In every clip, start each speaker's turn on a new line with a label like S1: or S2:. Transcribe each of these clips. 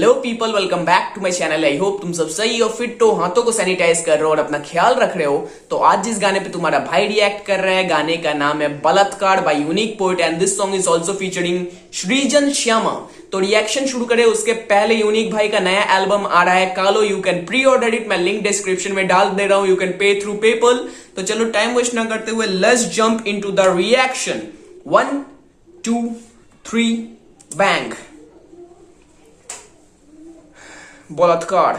S1: Hello people, welcome back to my channel. I hope तुम सब सही हो, फिट हो, हाथों को सैनिटाइज कर रहे हो और अपना ख्याल रख रहे हो। तो आज जिस गाने पे तुम्हारा भाई रिएक्ट कर रहा है, गाने का नाम है बलात्कार by unique poet and this song is also featuring Srijan Shyama. तो रिएक्शन शुरू करें उसके पहले यूनिक भाई का नया एल्बम आ रहा है कालो। You can pre order it, मैं लिंक डिस्क्रिप्शन में डाल दे रहा हूं। You can pay through PayPal. तो चलो टाइम वेस्ट ना करते हुए let's jump into the reaction. 1 2 3 bang. बलात्कार।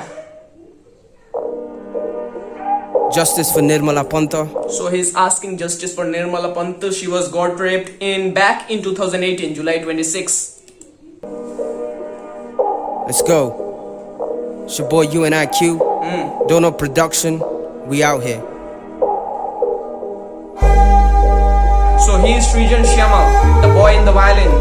S2: Justice for Nirmala Panta.
S1: So he's asking justice for Nirmala Panta. She was got raped back in 2018, July 26.
S2: Let's go. It's your boy UNIQ. Dono Production. We out here.
S1: So he is Srijan Shyama, the boy in the violin.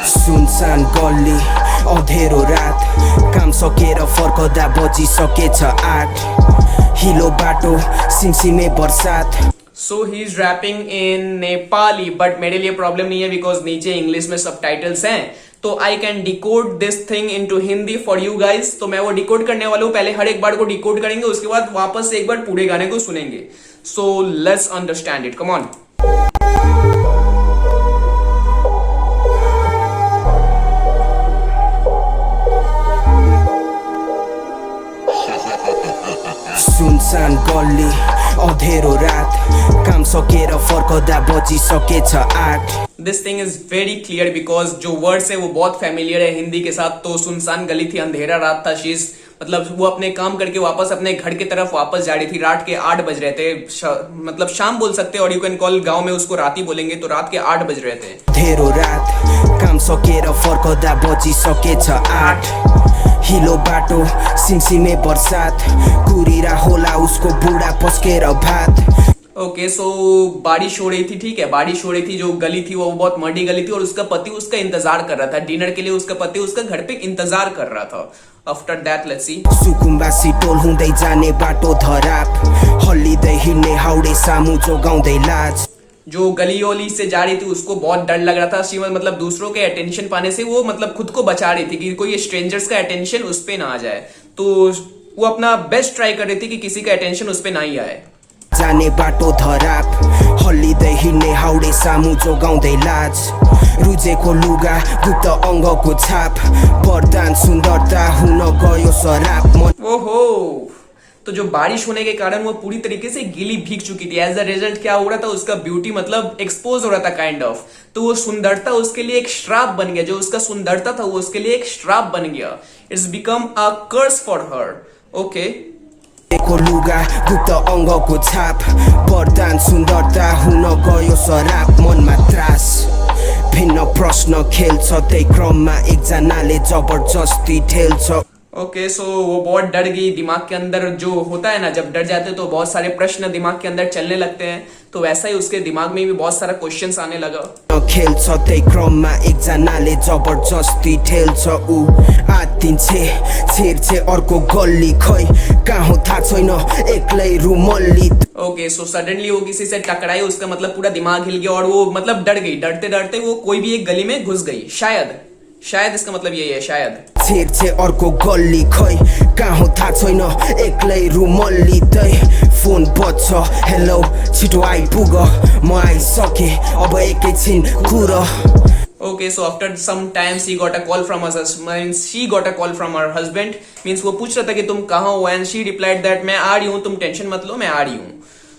S2: सुनसान गल्ली अँधेरो रात, काम सकेर फर्कदा बजिसकेछ 8। हिलो बाटो सिमसिमे बरसात।
S1: So he is rapping in Nepali, but मेरे लिए प्रॉब्लम नहीं है because नीचे इंग्लिश में सबटाइटल्स हैं। तो I can decode this thing into Hindi for you guys. तो मैं वो डिकोड करने वाला हूँ। पहले हर एक बार को डिकोड करेंगे, उसके बाद वापस से एक बार पूरे गाने को सुनेंगे। So let's understand it, come on.
S2: सुनसान गल्ली अँधेरो रात, काम सकेर फर्कदा बजिसकेछ 8।
S1: This thing is very clear because जो वर्ड्स है वो बहुत फैमिलियर है हिंदी के साथ। तो सुनसान गली थी, अंधेरा रात था। शीज मतलब वो अपने काम करके वापस अपने घर की तरफ वापस जा रही थी। रात के 8 बज रहे थे, मतलब शाम बोल सकते हैं और यू कैन कॉल, गांव में उसको रात ही बोलेंगे। तो रात के 8 बज रहे थे।
S2: अँधेरो रात, काम सकेर फर्कदा बजिसकेछ 8। हिलो बाटो सिमसिमे बरसात, कुरिरा होला उसको बुढा पस्केर भात।
S1: ओके सो बारिश हो रही थी, ठीक है, बारिश हो रही थी। जो गली थी वो बहुत मडी गली थी और उसका पति उसका इंतजार कर रहा था डिनर के लिए। उसका पति उसका घर पे इंतजार कर रहा था। After that let's see.
S2: सुकुम्बासी टोल हुँदै जाने बाटो धराप, हल्लिँदै हिँड्ने हाउडे सामु जोगाउँदै लाज।
S1: जो गली ओली से जा रही थी उसको बहुत डर लग रहा था। श्रीमद मतलब दूसरों के अटेंशन पाने से वो मतलब खुद को बचा रही थी कि कोई स्ट्रेंजर्स का अटेंशन उस पे ना आ जाए। तो वो अपना बेस्ट ट्राई कर रही थी कि किसी का अटेंशन उस पे ना ही आए।
S2: जाने बाटो धराप, हल्लिँदै हिँड्ने हाउडे सामु जोगाउँदै लाज। रुजेको लुगा गुप्त अङ्गको छाप, वरदान सुन्दरता हुन गयो सराप।
S1: ओहो, तो जो बारिश होने के कारण वो पूरी तरीके से गीली भीग चुकी थी। एज अ रिजल्ट क्या हो रहा था, उसका ब्यूटी मतलब एक्सपोज हो रहा था काइंड ऑफ। तो वो सुंदरता उसके लिए एक श्राप बन गया। जो उसका सुंदरता था वो उसके लिए एक श्राप बन गया। It's become a curse for her. Okay,
S2: को लुगा गुप्त अङ्गको छाप, वरदान सुन्दरता हुन गयो सराप। मनमा त्रास भिन्न प्रश्न खेल्छ, त्यही क्रममा एकजनाले जबरजस्ती ठेल्छ।
S1: ओके सो वो बहुत डर गई। दिमाग के अंदर जो होता है ना, जब डर जाते तो बहुत सारे प्रश्न दिमाग के अंदर चलने लगते हैं। तो वैसा ही उसके दिमाग में भी बहुत सारा क्वेश्चंस आने लगा।
S2: खेल्छ त्यही क्रममा एकजनाले जबरजस्ती ठेल्छ। ऊ आत्तिन्छे छेर्छे अर्को गल्ली, खै कहाँ हो थाहा छैन एक्लै रुमल्ली।
S1: ओके सो सडनली वो किसी से टकराई, उसका मतलब पूरा दिमाग हिल गया और वो मतलब डर गई। डरते डरते वो कोई भी एक गली में घुस गई। शायद इसका मतलब यही है, शायद।
S2: छेर्छे अर्को गल्ली, खै कहाँ हो थाहा छैन एक्लै रुमल्ली। तै फोन बज्छ, हेलो छिटो आइपुग, म आइसके अब एकैछिन कुर।
S1: Okay, so after some time she got a call from her husband, means वो पूछ रहा था कि तुम कहाँ हो, and she replied that मैं आ रही हूँ, तुम टेंशन मत लो, मैं आ रही हूँ।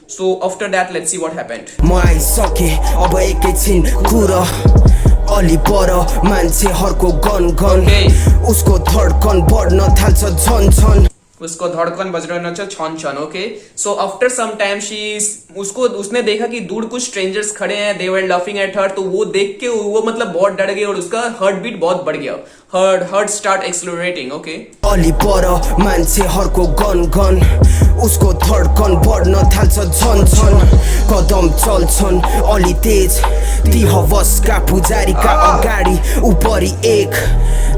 S1: So after that let's see what happened.
S2: म आइसके अब एकैछिन कुर, अलि पर मान्छेहरुको गन गन, उसको धड्कन बढ्न थाल्छ झन झन।
S1: उसको धड़कन बज रहा है छन छन। Okay so after some time उसने देखा कि दूर कुछ स्ट्रेंजर्स खड़े हैं। They were laughing at her. तो वो देख के वो मतलब बहुत डर गई और उसका हार्ट बीट बहुत बढ़ गया। Heart start accelerating. ओके,
S2: अलि पर मान्छेहरुको गन गन, उसको धड्कन बढ्न थाल्छ झन झन। कदम चल्छन् अलि तेज, ती हवसका पुजारीका अगाडि उपरि एक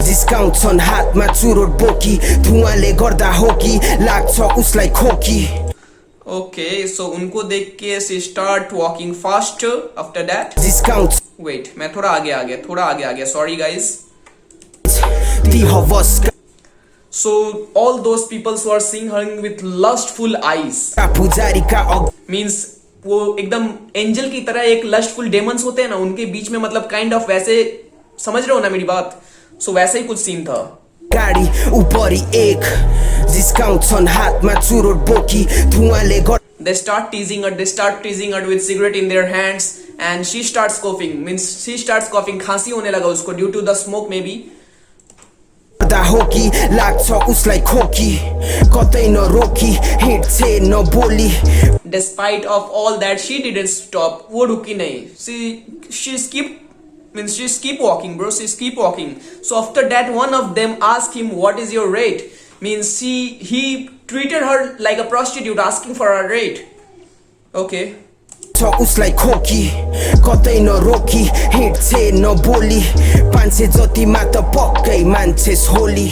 S2: जिस्काउँछन् हातमा चुरोट बोकी, धुवाले गर्दा हो कि लाग्छ उसलाई खोकी।
S1: Okay, so उनको देख के she start walking faster after that.
S2: Discount
S1: Wait, मैं थोड़ा आगे आ गया, थोड़ा आगे आ गया. Sorry guys.
S2: ती हवसका
S1: So all those people who are seeing her with lustful eyes
S2: पुजारीका
S1: means वो एकदम एंजल की तरह एक लस्टफुल डेमंस होते हैं ना, उनके बीच में मतलब काइंड ऑफ वैसे, समझ रहे हो ना मेरी बात? सो वैसे ही कुछ सीन था.
S2: गाडी उपरी एक जिस्काउँछ छन् हातमा चुरोट बोकी धुवाले
S1: They start teasing her with cigarette in their hands and she starts coughing, means she starts coughing, खांसी होने लगा उसको due to the smoke maybe.
S2: गर्दा हो कि लाग्छ उसलाई खोकी कतै नरोकी हिँड्छे नबोली
S1: Despite of all that she didn't stop, वो रुकी नहीं. She keep walking bro, she keep walking. So after that one of them asked him what is your rate, means he treated her like a prostitute asking for a rate. Okay.
S2: छ उसलाई खोकी कतै नरोकी हिँड्छे नबोली 500 जतिमा त पक्कै मान्छे होली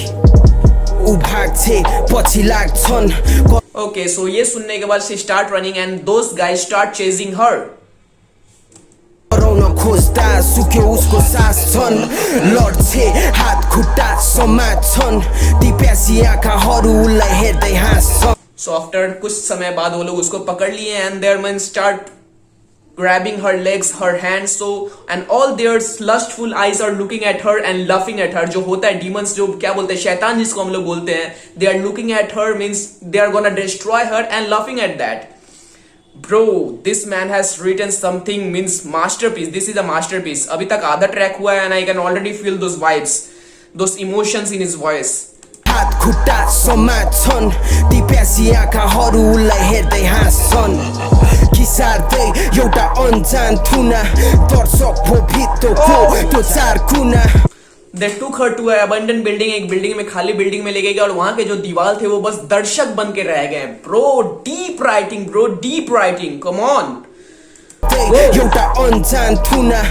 S2: उ भाग्छे पछि लाग्छन्
S1: Okay, so ये सुनने के बाद she start running and those guys start chasing her.
S2: कराउन खोज्दा सुक्यो उसको सास छन् लड्छे हात खुट्टा समात्छन् ती प्यासी आँखाहरू उसलाई हेर्दै हाँस्छन्.
S1: So after कुछ समय बाद वो लोग उसको पकड़ लिए and their men start grabbing her legs, her hands, so and all their lustful eyes are looking at her and laughing at her. जो होता है demons, जो क्या बोलते हैं, शैतान जिसको हम लोग बोलते हैं, they are looking at her means they are gonna destroy her and laughing at that. Bro, this man has written something means masterpiece. This is a masterpiece. अभी तक आधा ट्रैक हुआ है and I can already feel those vibes, those emotions in his voice.
S2: हात खुट्टा समात्छन् ती प्यासी आँखाहरू उसलाई हेर्दै हाँस्छन् खिसार्दै एउटा अन्जान थुना दर्शक भो भित्तोको त्यो चार कुना.
S1: They took her to an abandoned building, एक बिल्डिंग में, खाली बिल्डिंग में ले गए और वहां के जो दीवार थे वो बस दर्शक बन के रह गए. Bro, deep writing, come on.
S2: एउटा अन्जान थुना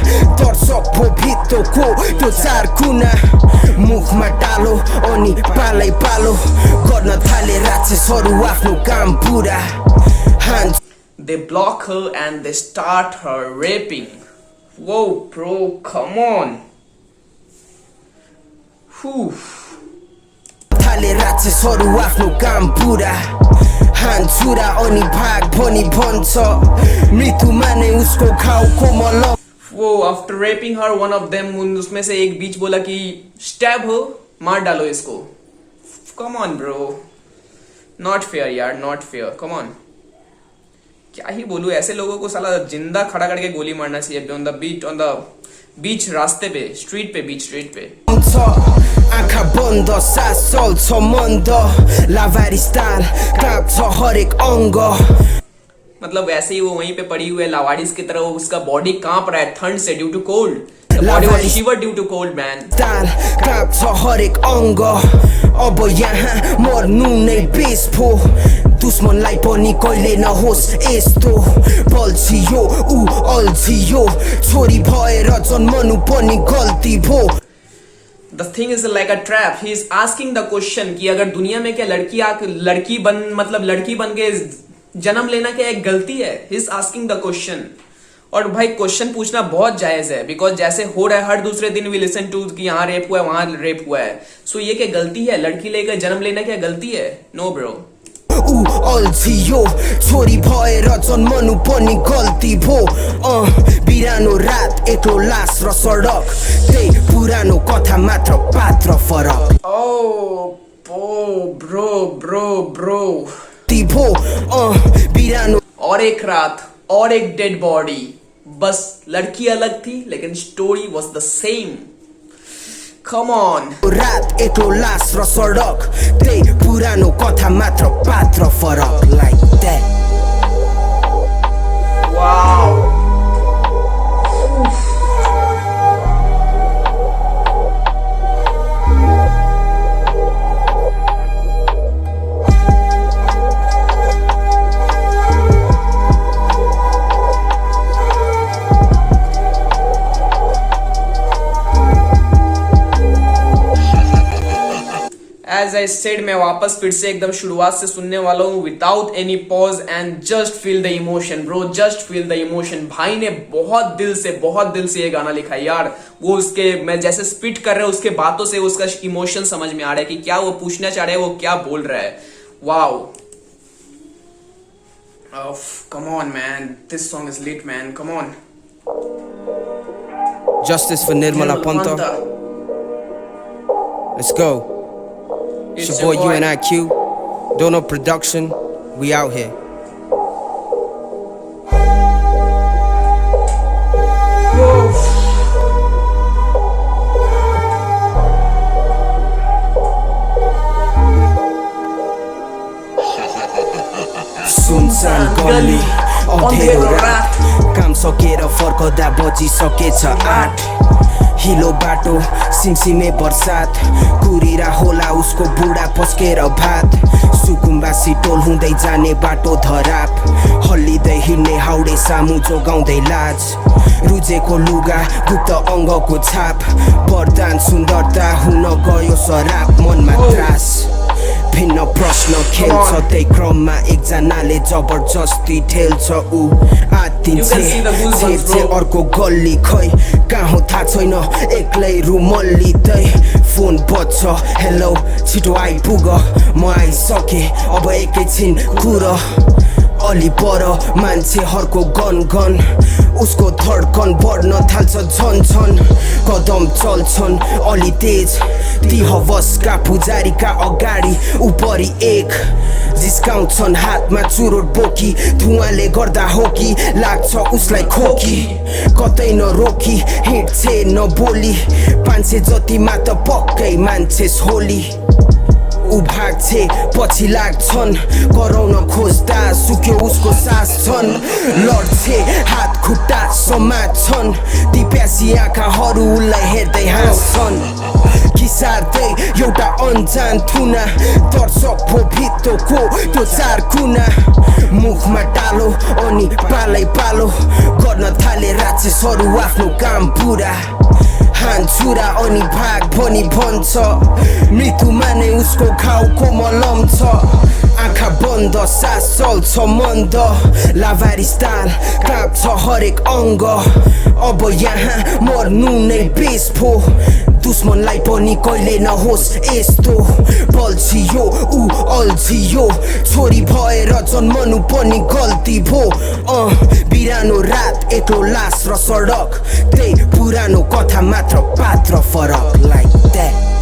S2: दर्शक भो भित्तोको त्यो चार कुना मुखमा टालो अनि पालै पालो गर्न थाले राक्षसहरू आफ्नो काम पुरा हान्छ.
S1: They block her and they start her raping. Whoa, bro, come on. Whew.
S2: थाले राक्षसहरू आफ्नो काम पुरा हान्छुरा अनि भाग भनी भन्छ मृत्युमा नै उसको घाउको मलम.
S1: वो after raping her, one of them, उसमें से एक बीच बोला कि stab her, मार डालो इसको. Come on bro, not fair यार, not fair. Come on. क्या ही बोलूं, ऐसे लोगों को साला जिंदा खड़ा करके गोली मारना चाहिए on the beach, रास्ते पे, स्ट्रीट पे, बीच स्ट्रीट पे.
S2: आँखा बन्द सास चल्छ मन्द लावारी स्टाइल काँप्छ हरेक अङ्ग.
S1: मतलब वैसे ही वो वहीं पे पड़ी हुई है लावारिस की तरह, उसका बॉडी कांप रहा है ठंड से due to cold. The body was shivered due to cold, man.
S2: ताल काँप्छ हरेक अङ्ग अब यहाँ मर्नु नै बेस भो दुश्मनलाई पनि कहिले नहोस् यस्तो बल्झियो ऊ अल्झियो छोरी भएर जन्मनु पनि गल्ती भो.
S1: The thing is like a trap. He is asking the question कि अगर दुनिया में क्या लड़की बन के जन्म लेना क्या एक गलती है? He is asking the question. और भाई क्वेश्चन पूछना बहुत जायज है, बिकॉज जैसे हो रहा है हर दूसरे दिन वी लिसन टू कि यहाँ रेप हुआ है, वहां रेप हुआ है. सो ये क्या गलती है? लड़की लेकर जन्म लेना क्या गलती है? No bro.
S2: ऊ अल्झियो छोरी भएर जन्मनु पनि गल्ती भो. बिरानो रात एक्लो लास र सडक त्यही पुरानो कथा मात्र पात्र फरक.
S1: ब्रो
S2: ती भो बिरानो
S1: और एक रात और एक डेड बॉडी, बस लड़की अलग थी लेकिन story was the same. Come on.
S2: रात एक्लो लास र सडक त्यही पुरानो कथा मात्र पात्र फरक. Like that.
S1: Wow. As I said, मैं वापस फिर से एकदम शुरुआत से सुनने वाला हूँ without any pause and just feel the emotion bro, just feel the emotion. भाई ने बहुत दिल से ये गाना लिखा है यार। वो उसके, मैं जैसे स्पिट कर रहा हूँ उसके बातों से उसका इमोशन समझ में आ रहा है कि क्या वो पूछना चाह रहा है, वो क्या बोल रहा है। Wow, come on man, this song is lit man, come on.
S2: Justice for Nirmala Panta. Let's go. It's your boy UNIQ. Dono Production. We out here. सुनसान गली अँधेरो रात, काम सकेर फर्कदा बजिसकेछ 8। हिलो बाटो सिमसिमे बर्सात, कुरिरा होला उसको बुढा पस्केर भात। सुकुम्बासी टोल हुँदै जाने बाटो धराप, हल्लिँदै हिँड्ने हाउडे सामु जोगाउँदै लाज। रुजेको लुगा गुप्त अङ्गको छाप, वरदान सुन्दरता हुन गयो सराप। मनमा त्रास भिन्न प्रश्न खेल्छ, त्यही क्रममा एकजनाले जबरजस्ती ठेल्छ। ऊ आत्तिन्छे अर्को गल्ली, खै कहाँ हो थाहा छैन, एक्लै रुमल्ली। तै फोन बज्छ, हेलो छिटो आइपुग, म आइसके अब एकैछिन कुर। अलि पर मान्छेहरूको गन उसको धड्कन बढ्न थाल्छ झन झन। कदम चल्छन् अलि तेज ती हवसका पुजारीका अगाडि, उपरि एक जिस्काउँछन् हातमा चुरोट बोकी। धुवाले गर्दा हो कि लाग्छ उसलाई खोकी, कतै नरोकी हिँड्छे नबोली। 500 जतिमा त पक्कै मान्छे होली। ऊ भाग्छे पछि लाग्छन्, कराउन खोज्दा सुक्यो उसको सास छन्। लड्छे हात खुट्टा समात्छन्, ती प्यासी आँखाहरू उसलाई हेर्दै हाँस्छन्। खिसार्दै एउटा अन्जान थुना, दर्शक भो भित्तोको त्यो 4 कुना। मुखमा टालो अनि पालो गर्न थाले राक्षसहरू आफ्नो काम पुरा। हान्छुरा अनि भाग भनी भन्छ, मृत्युमा नै उसको घाउको मलम छ। आँखा बन्द सास चल्छ मन्द, लावारिस्तान काँप्छ हरेक अङ्ग। अब यहाँ मर्नु नै बेस भो, दुश्मनलाई पनि कहिले नहोस् यस्तो। बल्झियो ऊ अल्झियो, छोरी भएर जन्मनु पनि गल्ती भो। बिरानो रात एक्लो लास र सडक, त्यही पुरानो कथा मात्र पात्र फरक। Like that.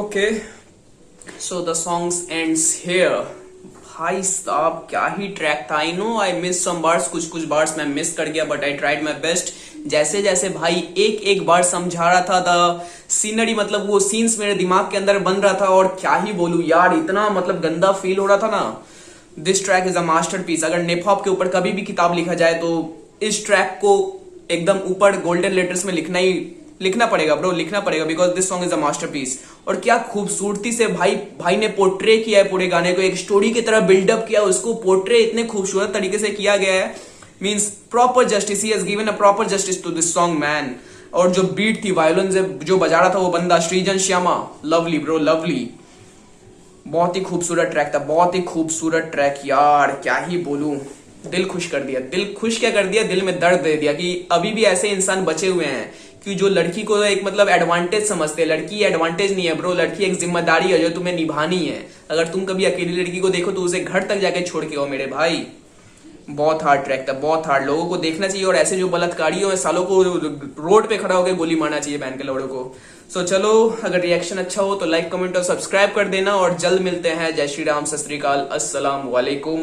S1: Okay, so the songs ends here. भाई साहब क्या ही ट्रैक था। I know I miss some words, कुछ वर्ड्स मैं मिस कर गया, but I tried my best. जैसे जैसे भाई एक बार समझा रहा था, द सीनरी मतलब वो सीन्स मेरे दिमाग के अंदर बन रहा था। और क्या ही बोलूं यार, इतना मतलब गंदा फील हो रहा था ना। This track is a masterpiece. अगर नेप हॉप के ऊपर कभी भी किताब लिखा जाए तो इस ट्रैक को एकदम ऊपर गोल्डन लेटर्स में लिखना पड़ेगा ब्रो, लिखना पड़ेगा, because this song is a masterpiece. और क्या खूबसूरती से भाई ने पोर्ट्रे किया है पूरे गाने को, एक स्टोरी की तरह बिल्डअप किया उसको। पोर्ट्रे इतने खूबसूरत तरीके से किया गया है, means proper justice. He has given a proper justice to this song man. और जो बीट थी, वायलिन जो बजा रहा था वो बंदा सृजन श्यामा, लवली ब्रो, लवली। बहुत ही खूबसूरत ट्रैक था, बहुत ही खूबसूरत ट्रैक यार, क्या ही बोलूं। दिल खुश कर दिया। दिल खुश क्या कर दिया, दिल में दर्द दे दिया कि अभी भी ऐसे इंसान बचे हुए हैं कि जो लड़की को एक मतलब एडवांटेज समझते हैं। लड़की एडवांटेज नहीं है ब्रो, लड़की एक जिम्मेदारी है जो तुम्हें निभानी है। अगर तुम कभी अकेली लड़की को देखो तो उसे घर तक जाके छोड़ के आओ मेरे भाई। बहुत हार्ड ट्रैक था, बहुत हार्ड। लोगों को देखना चाहिए और ऐसे जो बलात्कारियों हैं सालों को रोड पे खड़ा होकर गोली मारना चाहिए बहन के लौड़ों को। सो चलो, अगर रिएक्शन अच्छा हो तो लाइक, कमेंट और सब्सक्राइब कर देना। और जल्द मिलते हैं। जय श्री राम, सत श्री अकाल, अस्सलाम वालेकुम।